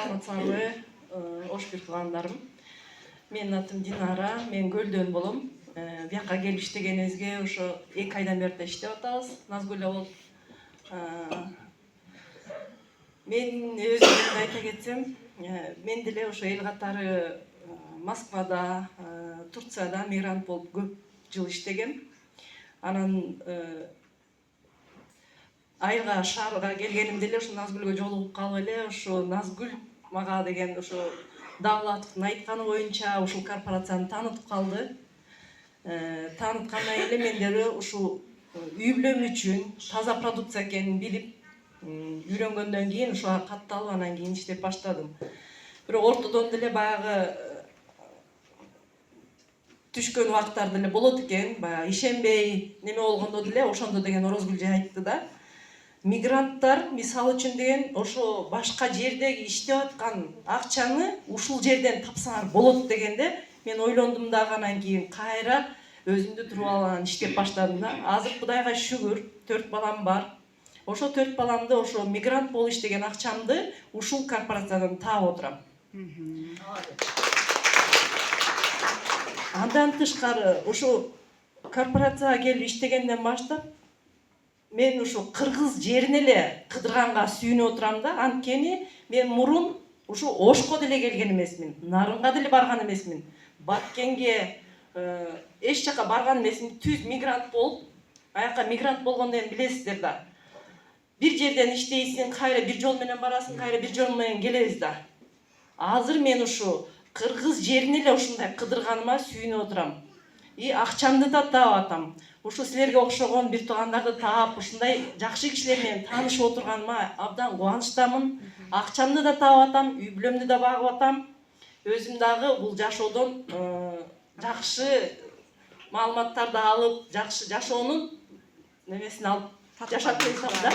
саламатсыңарбы, ош бир туугандарым. Менин атым Динара, мен Көлдөн болом. Бияка келип иштегенибизге ошо 2 айдан бери иштеп атабыз. Назгүл болуп. Мен өзүмдү айта кетсем, мен деле ошо эл катары Москвада, Турцияда мигрант болуп көп жыл иштегем. Анан айылга шаарга келгенимде эле ошо Назгүлгө жолугуп калып эле ошо Назгүл мага деген ошо Давлатовдун айтканы боюнча ушул корпорацияны таанытып калды. Тааныткандан эле мен деле ушул үй бүлөм үчүн таза продукция экенин билип, үйрөнгөндөн кийин ушуга катталып анан кийин иштеп баштадым. Бирок ортодон деле баягы түшкөн убактар деле болот экен, баягы ишенбей неме болгондо деле ошондо деген Орозгүл же айтты да. Мигранттар мисалы үчүн деген ошо башка жердеги иштеп аткан акчаны ушул жерден тапсаңар болот дегенде мен ойлондум дагы анан кийин кайра өзүмдү туруп алып анан иштеп баштадым да. Азыр Кудайга шүгүр, 4 балам бар. Ошо 4 баламды ошо мигрант болуп иштеген акчамды ушул корпорациядан таап отурам. Андан тышкары ошо корпорацияга келип иштегенден баштап мен ошо кыргыз жерине эле кыдырганга сүйүнүп отурам да. Анткени мен мурун ушу Ошко деле келген эмесмин, Нарынга деле барган эмесмин, Баткенге эч жака барган эмесмин. Түз мигрант болуп, аяка мигрант болгондо эми билесиздер да. Бир жерден иштейсиң, кайра бир жол менен барасың, кайра бир жол менен келебиз да. Азыр мен ушу кыргыз жерине эле ушундай кыдырганыма сүйүнүп отурам. Акчамды да таап атам. Ушу силерге окшогон бир туугандарды таап, ушундай жакшы кишилер менен таанышып отурганыма абдан кубанычтамын. Акчамды да таап атам, үй бүлөмдү да багып атам. Өзүм дагы бул жашоодон жакшы маалыматтарды алып, жакшы жашоонун немесин алып жашап келатам да.